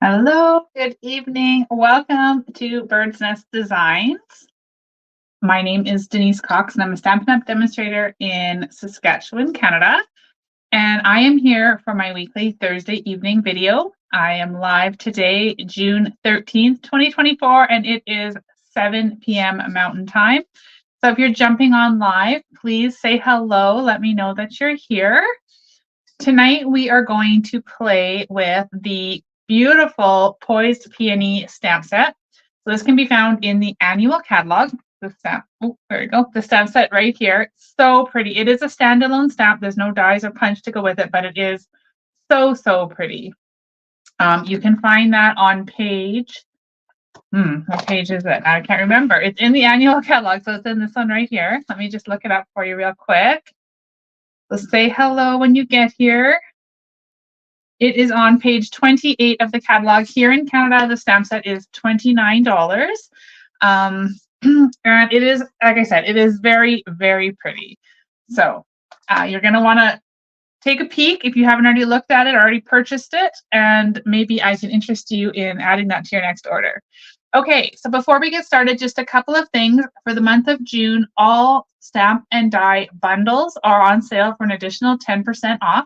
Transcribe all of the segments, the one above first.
Hello, good evening. Welcome to Bird's Nest Designs. My name is Denise Cox, and I'm a Stampin' Up! Demonstrator in Saskatchewan, Canada. And I am here for my weekly Thursday evening video. I am live today, June 13th, 2024, and it is 7 p.m. Mountain Time. So if you're jumping on live, please say hello. Let me know that you're here. Tonight we are going to play with the beautiful Poised Peony stamp set. So this can be found in the annual catalog. The stamp, there you go. The stamp set right here. So pretty. It is a standalone stamp. There's no dies or punch to go with it, but it is so pretty. You can find that on page. What page is it? I can't remember. It's in the annual catalog, so it's in this one right here. Let me just look it up for you real quick. So say hello when you get here. It is on page 28 of the catalog. Here in Canada, the stamp set is $29. And it is, like I said, it is very pretty. So you're going to want to take a peek if you haven't already looked at it, already purchased it, and maybe I can interest you in adding that to your next order. Okay, so before we get started, just a couple of things. For the month of June, all stamp and die bundles are on sale for an additional 10% off.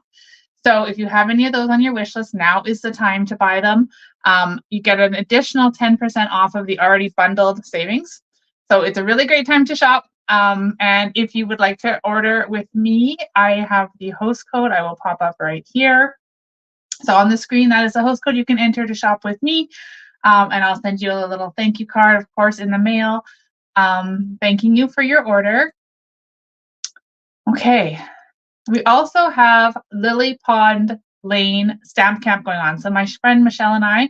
So if you have any of those on your wish list, now is the time to buy them. You get an additional 10% off of the already bundled savings. So it's a really great time to shop. And if you would like to order with me, I have the host code. I will pop up right here. So on the screen, that is the host code you can enter to shop with me. And I'll send you a little thank you card, of course, in the mail, thanking you for your order. Okay. We also have Lily Pond Lane Stamp Camp going on. So my friend Michelle and I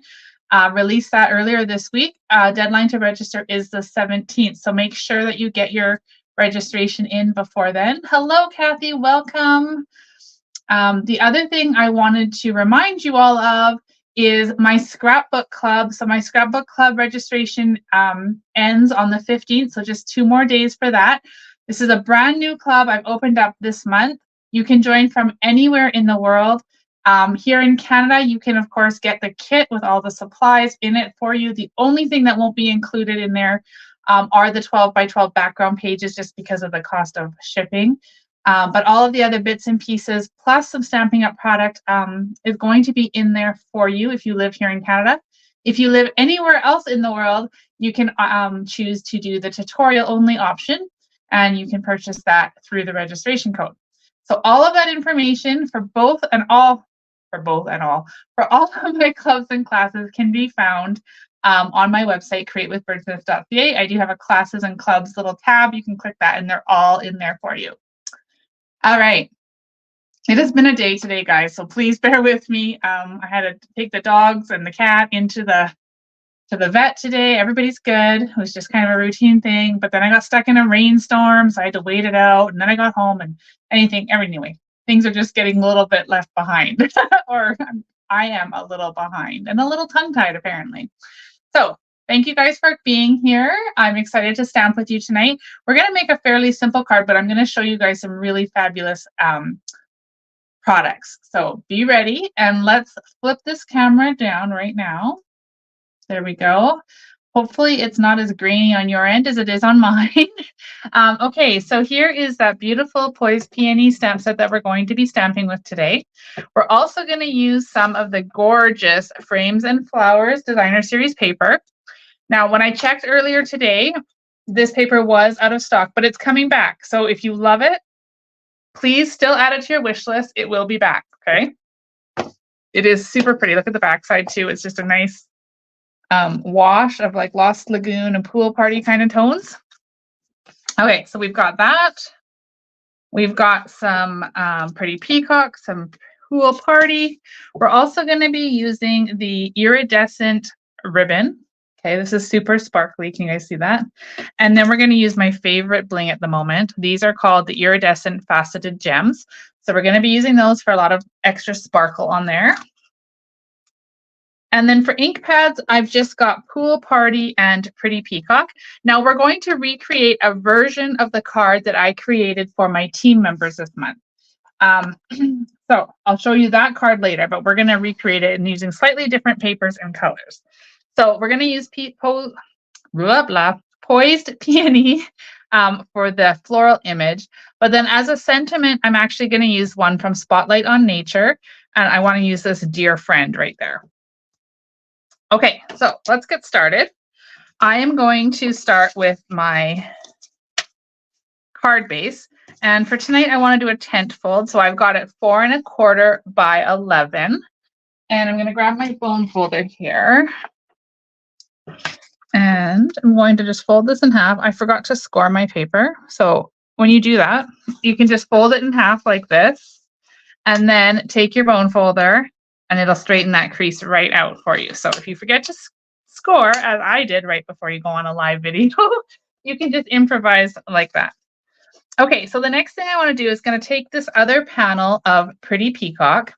released that earlier this week. Deadline to register is the 17th. So make sure that you get your registration in before then. Hello, Kathy. Welcome. The other thing I wanted to remind you all of is my scrapbook club. So my scrapbook club registration ends on the 15th. So just 2 more days for that. This is a brand new club I've opened up this month. You can join from anywhere in the world. Here in Canada, you can, of course, get the kit with all the supplies in it for you. The only thing that won't be included in there are the 12 by 12 background pages, just because of the cost of shipping. But all of the other bits and pieces, plus some Stampin' Up! Product, is going to be in there for you if you live here in Canada. If you live anywhere else in the world, you can choose to do the tutorial only option, and you can purchase that through the registration code. So all of that information for all of my clubs and classes can be found on my website, createwithbirdsnest.ca. I do have a classes and clubs little tab. You can click that and they're all in there for you. All right. It has been a day today, guys, so please bear with me. I had to take the dogs and the cat into the vet today. Everybody's good. It was just kind of a routine thing, but then I got stuck in a rainstorm, so I had to wait it out, and then I got home, and anyway, things are just getting a little bit left behind, or I am a little behind and a little tongue-tied apparently. So thank you guys for being here. I'm excited to stamp with you tonight. We're going to make a fairly simple card, but I'm going to show you guys some really fabulous products. So be ready, and let's flip this camera down right now. There we go. Hopefully it's not as grainy on your end as it is on mine. Okay, so here is that beautiful Poised Peony stamp set that we're going to be stamping with today. We're also going to use some of the gorgeous Frames and Flowers Designer Series paper. Now, when I checked earlier today, this paper was out of stock, but it's coming back. So if you love it, please still add it to your wish list. It will be back, okay? It is super pretty. Look at the back side too. It's just a nice wash of like Lost Lagoon and pool party kind of tones. Okay, so we've got that. We've got some pretty peacocks, some pool party. We're also going to be using the iridescent ribbon. Okay, this is super sparkly. Can you guys see that? And then we're going to use my favorite bling at the moment. These are called the iridescent faceted gems. So we're going to be using those for a lot of extra sparkle on there. And then for ink pads, I've just got Pool Party and Pretty Peacock. Now we're going to recreate a version of the card that I created for my team members this month. So I'll show you that card later, but we're going to recreate it and using slightly different papers and colors. So we're going to use Poised Peony for the floral image. But then as a sentiment, I'm actually going to use one from Spotlight on Nature. And I want to use this Dear Friend right there. Okay, so let's get started. I am going to start with my card base. And for tonight, I want to do a tent fold. So I've got it 4 1/4 by 11. And I'm going to grab my bone folder here. And I'm going to just fold this in half. I forgot to score my paper. So when you do that, you can just fold it in half like this. And then take your bone folder and it'll straighten that crease right out for you. So if you forget to score, as I did right before you go on a live video, you can just improvise like that. Okay, so the next thing I want to do is going to take this other panel of Pretty Peacock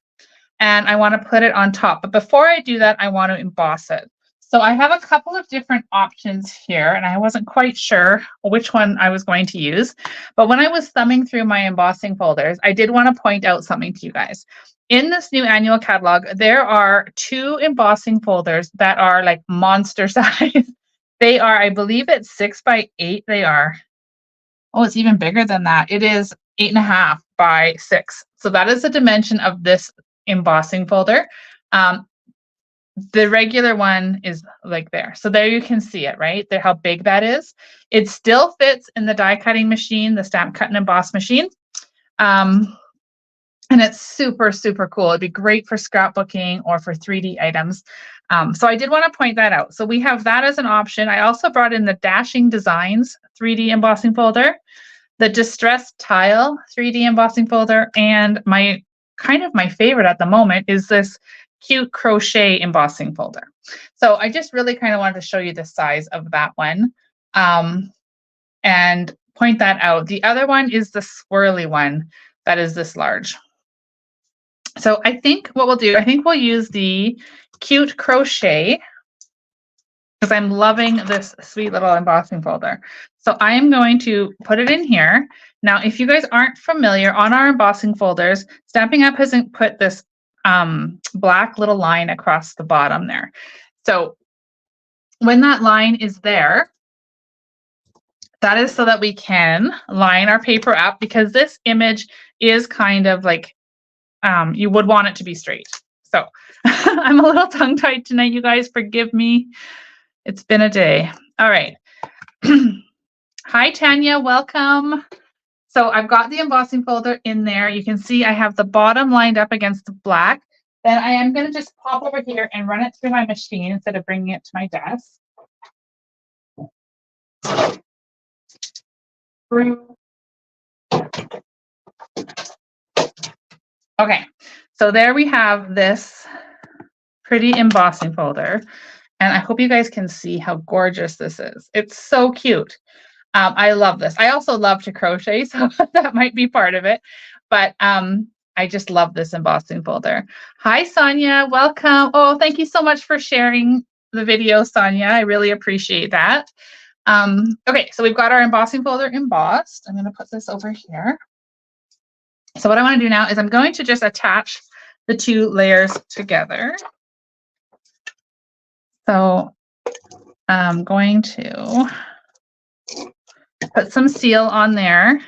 and I want to put it on top. But before I do that, I want to emboss it. So I have a couple of different options here, and I wasn't quite sure which one I was going to use. But when I was thumbing through my embossing folders, I did want to point out something to you guys. In this new annual catalog, there are 2 embossing folders that are like monster size. They are, I believe it's 6 by 8. They are. Oh, it's even bigger than that. It is 8 1/2 by 6. So that is the dimension of this embossing folder. The regular one is like there. So there you can see it, right? There, how big that is. It still fits in the die cutting machine, the stamp cut and emboss machine. And it's super, super cool. It'd be great for scrapbooking or for 3D items. So I did want to point that out. So we have that as an option. I also brought in the Dashing Designs 3D embossing folder, the Distressed Tile 3D embossing folder, and my favorite at the moment is this cute crochet embossing folder. So I just really kind of wanted to show you the size of that one and point that out. The other one is the swirly one that is this large. So I think what we'll do, I think we'll use the cute crochet because I'm loving this sweet little embossing folder. So I am going to put it in here. Now, if you guys aren't familiar, on our embossing folders, Stampin' Up! Hasn't put this black little line across the bottom there. So when that line is there, that is so that we can line our paper up because this image is kind of like, you would want it to be straight. So I'm a little tongue-tied tonight, you guys, forgive me. It's been a day. All right. Hi, Tanya, welcome. So I've got the embossing folder in there. You can see I have the bottom lined up against the black. Then I am going to just pop over here and run it through my machine instead of bringing it to my desk. Okay, so there we have this pretty embossing folder. And I hope you guys can see how gorgeous this is. It's so cute. I love this. I also love to crochet, so that might be part of it. But I just love this embossing folder. Hi, Sonia. Welcome. Oh, thank you so much for sharing the video, Sonia. I really appreciate that. Okay, so we've got our embossing folder embossed. I'm going to put this over here. So what I want to do now is I'm going to just attach the 2 layers together. So I'm going to put some seal on there. I'm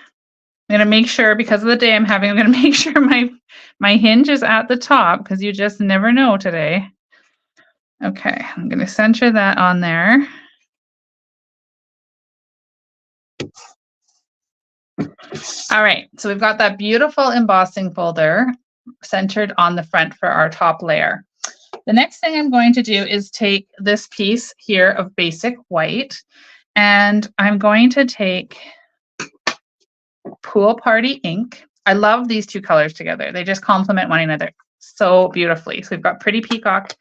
going to make sure, because of the day I'm having, I'm going to make sure my hinge is at the top because you just never know today. Okay, I'm going to center that on there. All right, so we've got that beautiful embossing folder centered on the front for our top layer. The next thing I'm going to do is take this piece here of basic white, and I'm going to take Pool Party ink. I love these 2 colors together. They just complement one another so beautifully. So we've got Pretty Peacock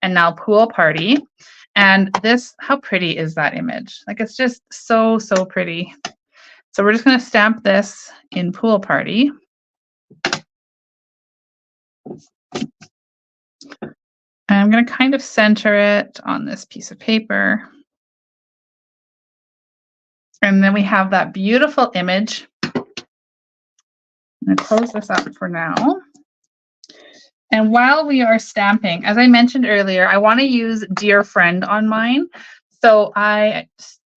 and now Pool Party. And this, how pretty is that image? Like, it's just so, so pretty. So we're just going to stamp this in Pool Party. And I'm going to kind of center it on this piece of paper. And then we have that beautiful image I'm going to close this up for now. And while we are stamping, as I mentioned earlier, I want to use Dear Friend on mine. So I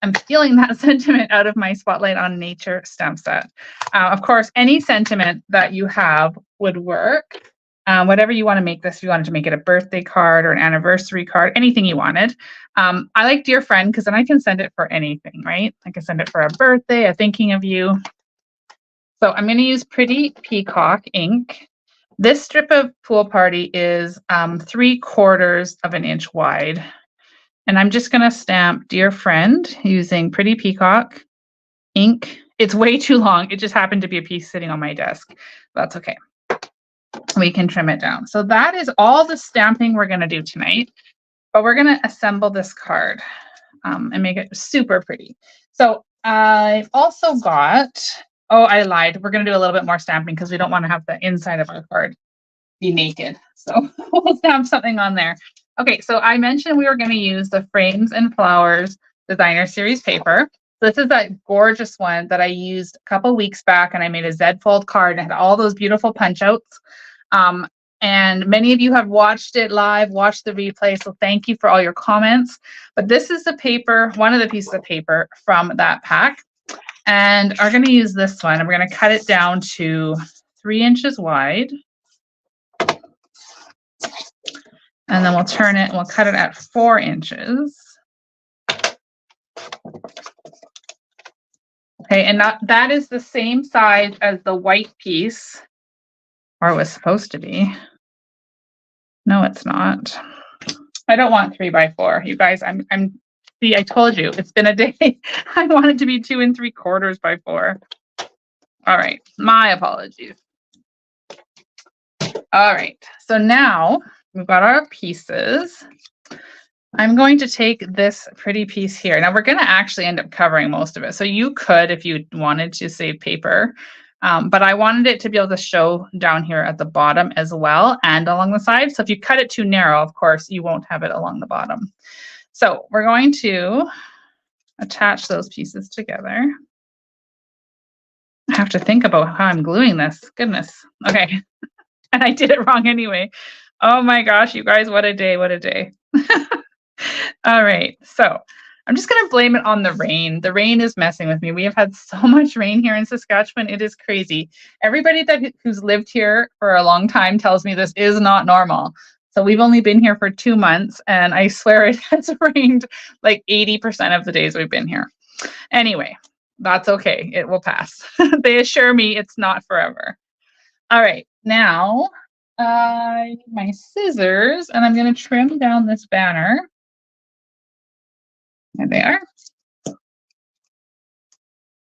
am stealing that sentiment out of my Spotlight on Nature stamp set. Of course, any sentiment that you have would work. Whatever you want to make this, if you wanted to make it a birthday card or an anniversary card, anything you wanted. I like Dear Friend because then I can send it for anything, right? I can send it for a birthday, a thinking of you. So I'm going to use Pretty Peacock ink. This strip of Pool Party is 3/4 of an inch wide. And I'm just going to stamp Dear Friend using Pretty Peacock ink. It's way too long. It just happened to be a piece sitting on my desk. That's okay. We can trim it down. So that is all the stamping we're going to do tonight. But we're going to assemble this card and make it super pretty. So I've also got, oh, I lied. We're going to do a little bit more stamping because we don't want to have the inside of our card be naked. So we'll stamp something on there. Okay, so I mentioned we were going to use the Frames and Flowers Designer Series paper. So this is that gorgeous one that I used a couple weeks back, and I made a Z fold card and had all those beautiful punch outs. And many of you have watched it live, watched the replay, so thank you for all your comments. But this is the paper, one of the pieces of paper from that pack. And we're going to use this one, and we're going to cut it down to 3 inches wide. And then we'll turn it and we'll cut it at 4 inches. Okay, and that is the same size as the white piece, or it was supposed to be. No, it's not. I don't want 3x4. You guys, see, I told you, it's been a day. I want it to be 2 3/4 by 4. All right, my apologies. All right, so now we've got our pieces. I'm going to take this pretty piece here. Now we're going to actually end up covering most of it. So you could, if you wanted to, save paper, but I wanted it to be able to show down here at the bottom as well and along the side. So if you cut it too narrow, of course, you won't have it along the bottom. So we're going to attach those pieces together. I have to think about how I'm gluing this. Goodness. Okay. And I did it wrong anyway. Oh my gosh, you guys, what a day, what a day. All right, so I'm just going to blame it on the rain. The rain is messing with me. We have had so much rain here in Saskatchewan. It is crazy. Everybody who's lived here for a long time tells me this is not normal. So we've only been here for 2 months, and I swear it has rained like 80% of the days we've been here. Anyway, that's okay. It will pass. They assure me it's not forever. All right, now I need my scissors, and I'm going to trim down this banner. There they are.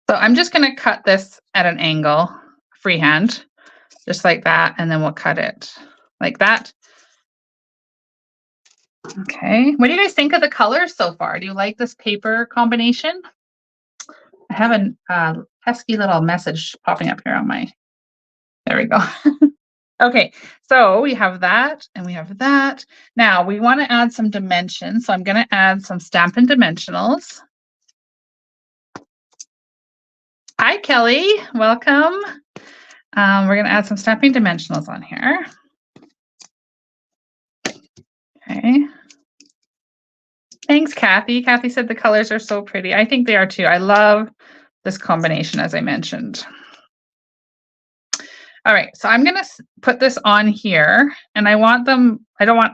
So I'm just going to cut this at an angle, freehand, just like that, and then we'll cut it like that. Okay, what do you guys think of the colors so far? Do you like this paper combination? I have a pesky little message popping up here on my, there we go. Okay, so we have that and we have that. Now we want to add some dimensions. So I'm going to add some Stampin' Dimensionals. Hi, Kelly. Welcome. We're going to add some Stampin' Dimensionals on here. Okay. Thanks, Kathy. Kathy said the colors are so pretty. I think they are too. I love this combination, as I mentioned. All right, so I'm going to put this on here, and I want them, I don't want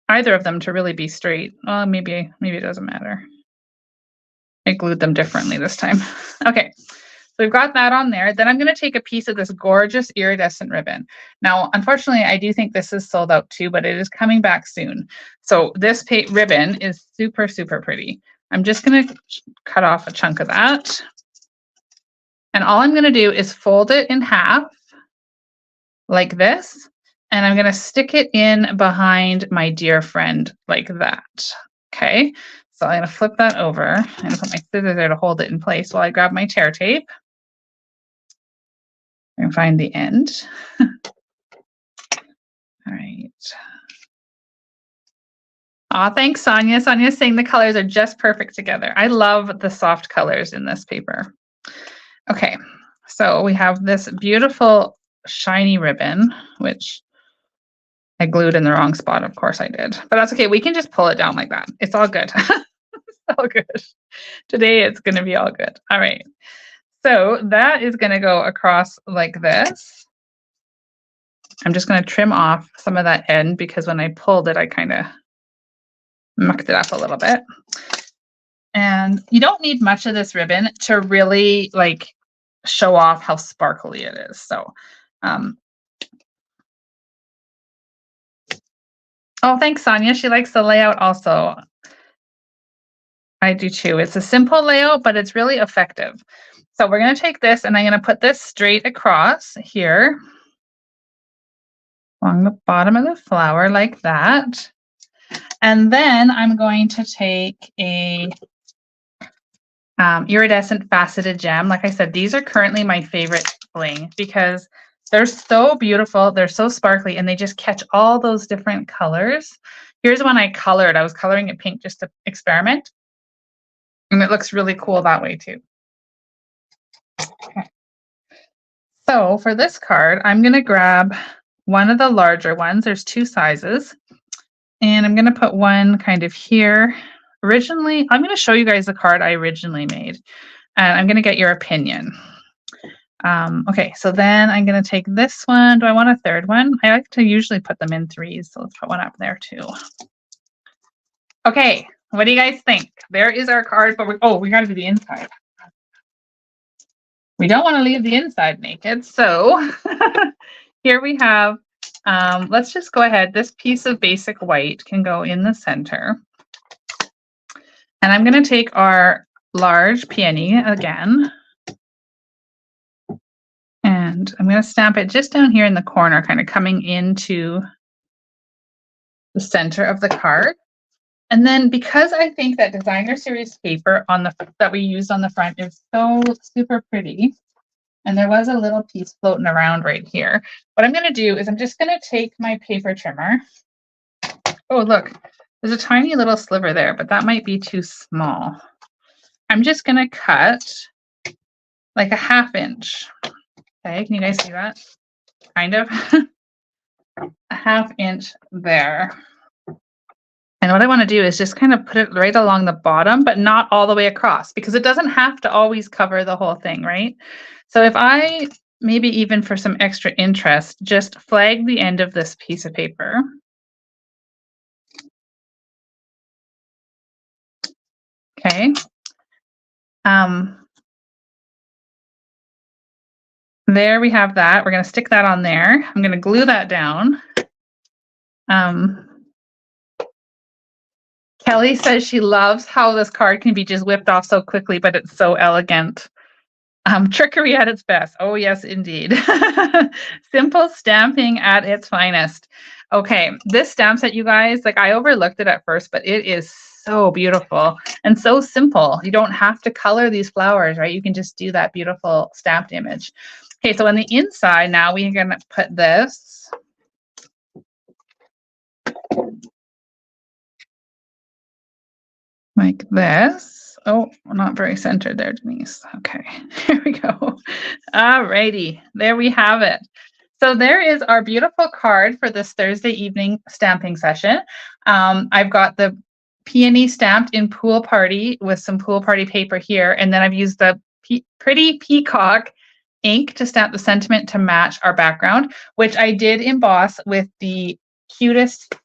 either of them to really be straight. Well, maybe it doesn't matter. I glued them differently this time. Okay, so we've got that on there. Then I'm going to take a piece of this gorgeous iridescent ribbon. Now, unfortunately, I do think this is sold out too, but it is coming back soon. So this ribbon is super, super pretty. I'm just going to cut off a chunk of that. And all I'm going to do is fold it in half like this. And I'm going to stick it in behind my Dear Friend like that. Okay. So I'm going to flip that over. I'm going to put my scissors there to hold it in place while I grab my tear tape. And find the end. All right. Aw, thanks, Sonia. Sonia's saying the colors are just perfect together. I love the soft colors in this paper. Okay, So we have this beautiful shiny ribbon, which I glued in the wrong spot. Of course I did, but that's okay. We can just pull it down like that. It's all good. It's all good. Today it's going to be all good. All right. So that is going to go across like this. I'm just going to trim off some of that end because when I pulled it, I kind of mucked it up a little bit. And you don't need much of this ribbon to really like show off how sparkly it is. So, oh, thanks, Sonia. She likes the layout also. I do too. It's a simple layout, but it's really effective. So we're going to take this and I'm going to put this straight across here along the bottom of the flower like that. And then I'm going to take a iridescent faceted gem. Like I said, these are currently my favorite bling because they're so beautiful. They're so sparkly and they just catch all those different colors. Here's one I colored. I was coloring it pink just to experiment. And it looks really cool that way too. Okay. So for this card, I'm going to grab one of the larger ones. There's two sizes. And I'm going to put one kind of here. Originally, I'm going to show you guys the card I originally made. And I'm going to get your opinion. Okay, so then I'm going to take this one. Do I want a third one? I like to usually put them in threes. So let's put one up there too. Okay, what do you guys think? There is our card, but we got to do the inside. We don't want to leave the inside naked. So here we have, let's just go ahead. This piece of basic white can go in the center. And I'm going to take our large peony again. And I'm going to stamp it just down here in the corner, kind of coming into the center of the card. And then because I think that designer series paper on that we used on the front is so super pretty, and there was a little piece floating around right here, what I'm going to do is I'm just going to take my paper trimmer. Oh, look, there's a tiny little sliver there, but that might be too small. I'm just going to cut like a 1/2 inch. Okay, can you guys see that? Kind of. A 1/2 inch there. And what I want to do is just kind of put it right along the bottom, but not all the way across, because it doesn't have to always cover the whole thing, right? So if I, maybe even for some extra interest, just flag the end of this piece of paper. Okay. There we have that. We're going to stick that on there. I'm going to glue that down. Kelly says she loves how this card can be just whipped off so quickly, but it's so elegant. Trickery at its best. Oh, yes, indeed. Simple stamping at its finest. Okay, this stamp set, you guys, like I overlooked it at first, but it is so beautiful and so simple. You don't have to color these flowers, right? You can just do that beautiful stamped image. Okay, so on the inside now, we're going to put this. Like this. Oh, not very centered there, Denise. Okay, here we go. All righty, there we have it. So there is our beautiful card for this Thursday evening stamping session. I've got the peony stamped in Pool Party with some Pool Party paper here, and then I've used the pretty peacock ink to stamp the sentiment to match our background, which I did emboss with the cutest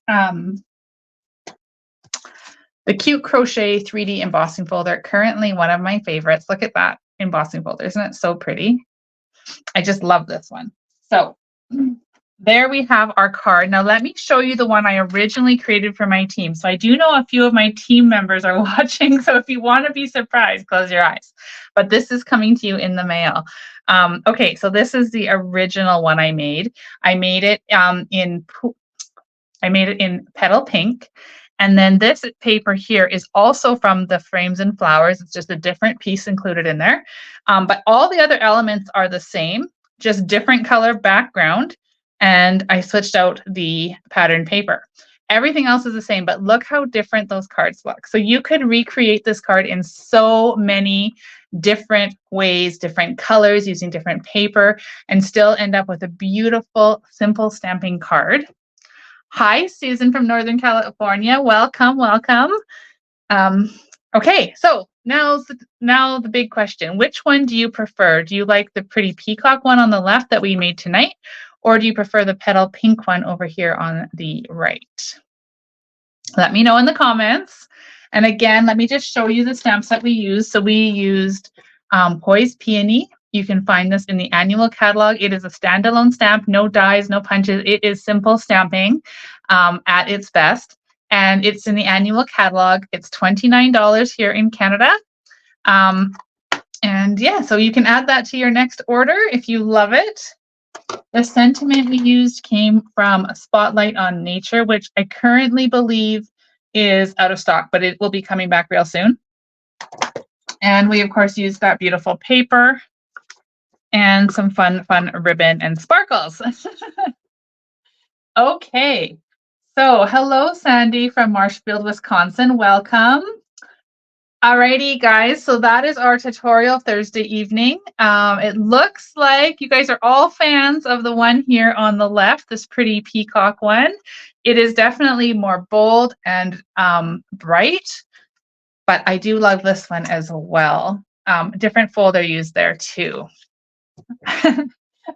the Cute Crochet 3D embossing folder, currently one of my favorites. Look at that embossing folder. Isn't it so pretty? I just love this one. So there we have our card. Now let me show you the one I originally created for my team. So I do know a few of my team members are watching. So if you want to be surprised, close your eyes. But this is coming to you in the mail. Okay, so this is the original one I made. I made it in Petal Pink. And then this paper here is also from the Frames and Flowers. It's just a different piece included in there. But all the other elements are the same, just different color background. And I switched out the pattern paper. Everything else is the same, but look how different those cards look. So you could recreate this card in so many different ways, different colors, using different paper, and still end up with a beautiful, simple stamping card. Hi, Susan from Northern California. Welcome, welcome. Okay, so now the big question. Which one do you prefer? Do you like the pretty peacock one on the left that we made tonight? Or do you prefer the petal pink one over here on the right? Let me know in the comments. And again, let me just show you the stamps that we used. So we used Poised Peony. You can find this in the annual catalog. It is a standalone stamp, no dies, no punches. It is simple stamping at its best. And it's in the annual catalog. It's $29 here in Canada. And yeah, so you can add that to your next order if you love it. The sentiment we used came from a Spotlight on Nature, which I currently believe is out of stock, but it will be coming back real soon. And we, of course, used that beautiful paper and some fun ribbon and sparkles. Okay, so hello, Sandy from Marshfield, Wisconsin. Welcome. Alrighty, guys, so that is our tutorial Thursday evening. It looks like you guys are all fans of the one here on the left, this pretty peacock one. It is definitely more bold and bright, but I do love this one as well. Different folder used there too.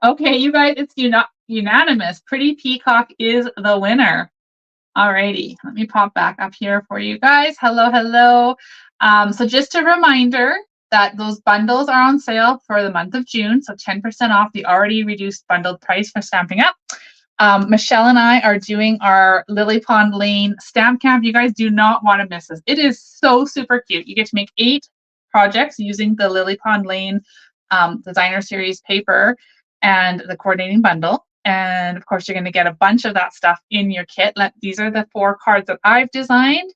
Okay, you guys, it's unanimous. Pretty Peacock is the winner. Alrighty, let me pop back up here for you guys. Hello, hello. So just a reminder that those bundles are on sale for the month of June, so 10% off the already reduced bundled price for Stampin' Up. Michelle and I are doing our Lily Pond Lane stamp camp. You guys do not want to miss this. It is so super cute. You get to make 8 projects using the Lily Pond Lane designer series paper and the coordinating bundle. And of course, you're going to get a bunch of that stuff in your kit. These are the 4 cards that I've designed.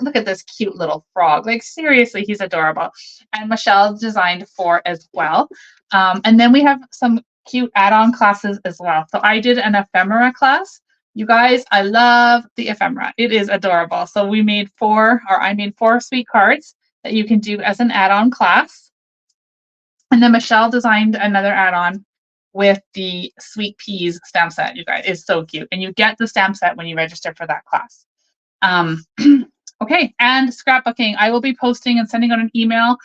Look at this cute little frog. Like, seriously, he's adorable. And Michelle designed 4 as well. And then we have some cute add-on classes as well. So I did an ephemera class. You guys, I love the ephemera. It is adorable. So I made 4 sweet cards that you can do as an add-on class. And then Michelle designed another add-on with the Sweet Peas stamp set, you guys. It's so cute. And you get the stamp set when you register for that class. Okay, and scrapbooking. I will be posting and sending out an email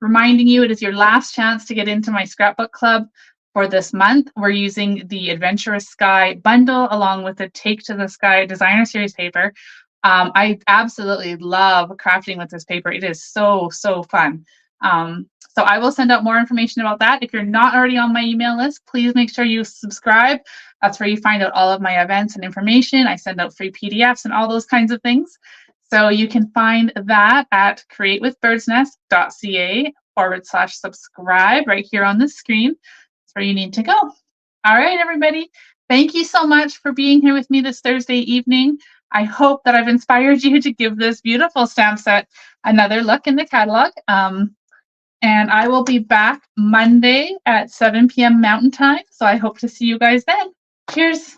reminding you it is your last chance to get into my scrapbook club for this month. We're using the Adventurous Sky bundle along with the Take to the Sky designer series paper. I absolutely love crafting with this paper. It is so fun. So I will send out more information about that. If you're not already on my email list, please make sure you subscribe. That's where you find out all of my events and information. I send out free PDFs and all those kinds of things. So you can find that at createwithbirdsnest.ca/subscribe right here on the screen. That's where you need to go. All right, everybody. Thank you so much for being here with me this Thursday evening. I hope that I've inspired you to give this beautiful stamp set another look in the catalog. And I will be back Monday at 7 p.m. Mountain Time. So I hope to see you guys then. Cheers.